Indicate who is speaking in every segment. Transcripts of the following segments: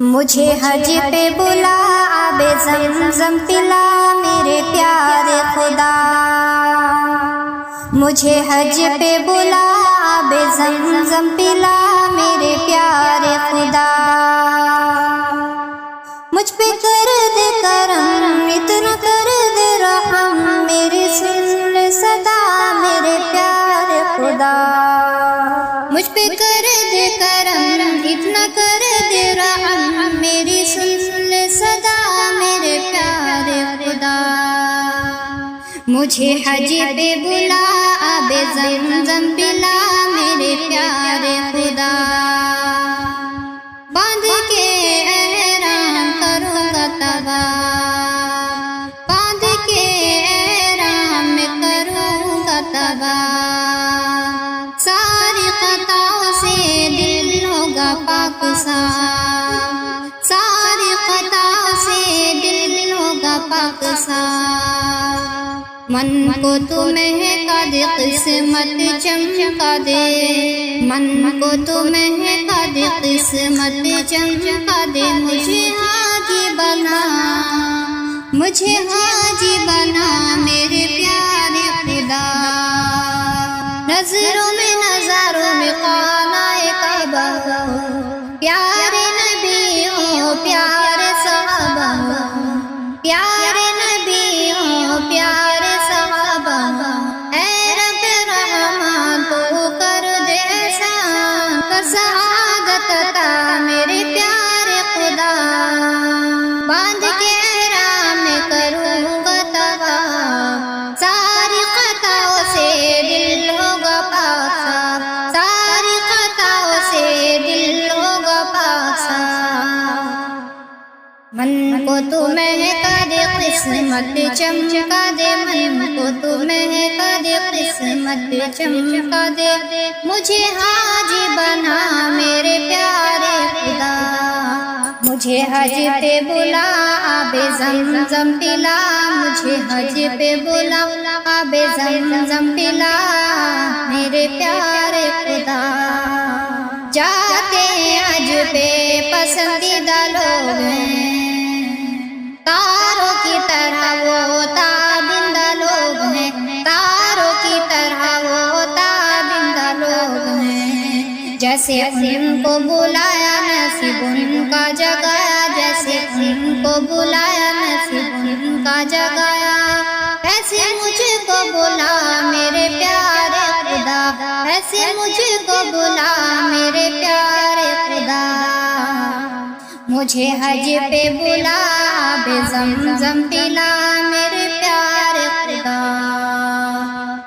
Speaker 1: مجھے حج پہ بلا آب زمزم پلا میرے پیارے خدا، مجھے حج پہ بلا آب زمزم پلا میرے پیارے خدا، مجھ پہ کر دے کرم اتنا کر دے رحم، میری سن لے صدا میرے پیارے خدا، مجھ پہ کر دے کرم اتنا کر دے رحم، میری سن لے صدا میرے پیارے خدا، مجھے حج پہ بلا آب زمزم پلا میرے پیارے خدا، باندھ کے احرام کروں گا تباہ، باندھ کے احرام میں کروں گا تباہ، ساری خطاؤں سے دل ہوگا پاک صاف، ساری خطاؤں سے دل ہوگا پاک صاف، من کو تو مہکا دے قسمت چمکا دے، من کو تو مہکا دے قسمت چمکا دے، مجھے حاجی بنا، مجھے حاجی بنا میرے پیارے خدا، نظروں میں نظاروں میں خانہ کعبہ ہو، پیارے نبی ہو پیارے صحابہ ہو، پیارے نبی ہو پیارے صحابہ ہو، اے رب رحمان تو کر دے احسان، کر سعادت عطا میرے پیارے خدا، باندھ کے احرام میں کروں گا تباہ، ساری خطاؤں سے دل ہوگا پاک صاف، ساری خطاؤں سے دل ہوگا پاک صاف، من کو تو مہکا دے قسمت چمکا دے، من کو تو مہکا دے قسمت چمکا دے، مجھے حاجی بنا میرے پیارے خدا، مجھے حج پہ بلا آب زمزم پلا، مجھے حج پہ بلا آب زمزم پلا میرے پیارے خدا، جاتے ہیں حج پہ پسندیدہ لوگ ہیں، تاروں کی طرح وہ تابندہ لوگ ہیں، تاروں کی طرح وہ تابندہ لوگ ہیں، جیسے ان کو بلایا نصیب ان کا جگایا، جیسے ان کو بلایا نصیب ان کا جگایا، ایسے مجھ کو بلا میرے پیارے خدا، ایسے مجھ کو بلا میرے پیارے خدا، مجھے حج پہ بلا آب زمزم پلا میرے پیارے خدا،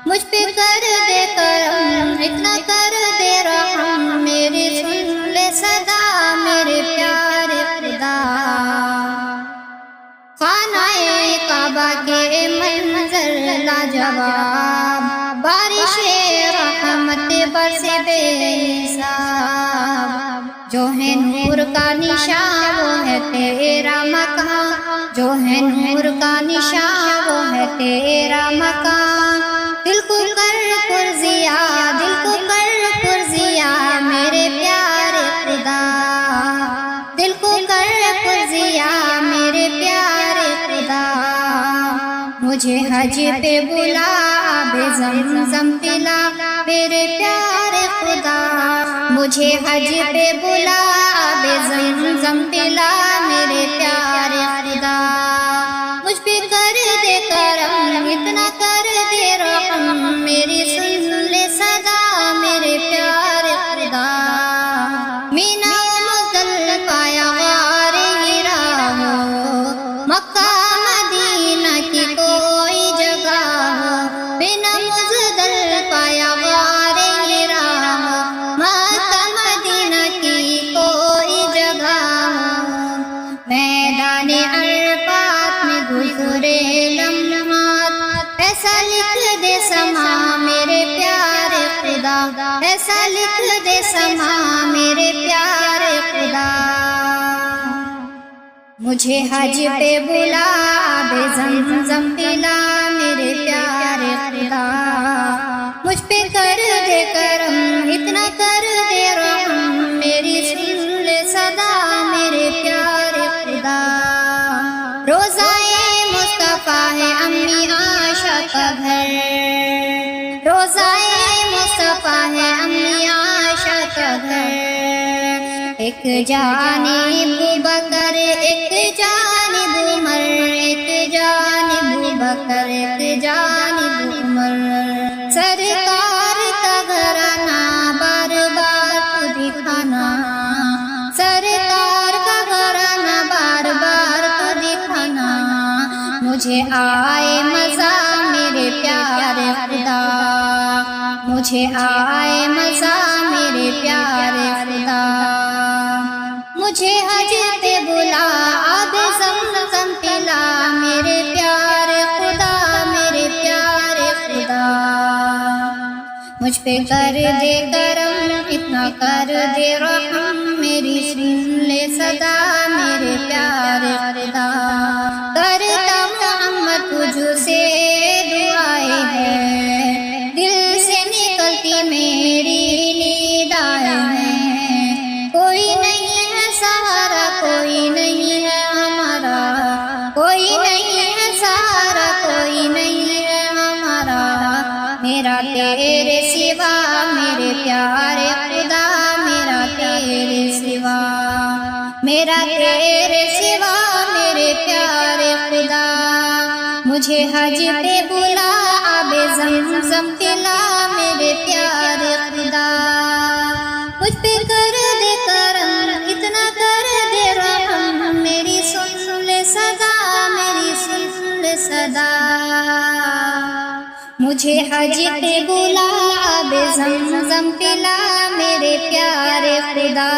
Speaker 1: مجھ پہ کر دے کرم اتنا کر دے رحم، میری سن لے صدا میرے پیارے خدا، خانہ کعبہ کے منظر لاجواب، بارش رحمت برسے بے حساب، جو ہے نور کا نشان وہ ہے تیرا مکان، جو ہے نور کا نشان وہ ہے تیرا مکان، دل کو کر پرزیا، دل کو کر پرزیا میرے پیارے خدا، دل کو کر پرزیا میرے پیارے خدا، مجھے حج پہ بلا آب زمزم پلا میرے پیارے خدا، مجھے حج پہ بلا آب زمزم پلا میرے پیارے خدا، مجھ پہ کر دے کرم اتنا کر دے رحم، میری سن لے صدا میرے پیارے خدا، مینا و مزدلفہ یا غار ہرا ہو، مکہ مدینہ کی کوئی جگہ ہو، مینا مزدلفہ یا غار ہرا ہو، مکہ مدینہ کی کوئی جگہ ہو، میدان عرفات میں گزرے لمحات، ایسا لکھ دے سما میرے پیارے خدا، ایسا لکھ دے سما میرے پیارے خدا، مجھے حج پہ بلا آب زمزم پلا میرے پیارے خدا، مجھ پہ کر دے کرم اتنا کر دے رحم، میری سن لے صدا میرے پیارے ایک جانب بکر ایک جانب عمر، ایک جانب بکر ایک جانب عمر، سرکار کا گھرانہ بار بار تو دکھانا، سرکار کا گھرانہ بار بار تو دکھانا، مجھے آئے مزہ میرے پیارے خدا، مجھے آئے مزہ میرے پیارے خدا، مجھے حج پہ بلا آب زمزم پلا میرے پیارے خدا، میرے پیارے خدا، مجھ پہ کر دے کرم اتنا کر دے رحم، میری سن لے صدا میرے پیارے خدا، کرتا محمد تجھ سے دعائیں ہیں، دل سے نکلتی میری ندائیں ہیں، کوئی نہیں ہے سہارا کوئی نہیں ہے ہمارا، کوئی نہیں ہے سہارا کوئی نہیں ہے ہمارا، میرا تیرے سوا میرے پیارے خدا، میرا تیرے سوا، میرا تیرے سوا میرے پیارے خدا، مجھے حج پہ بلا آب زمزم پلا میرے پیارے خدا، مجھ پہ کر دے کرم اتنا کر دے رحم، میری سن لے صدا میری سن لے صدا، مجھے حج پہ بلا آب زمزم پلا میرے پیارے خدا۔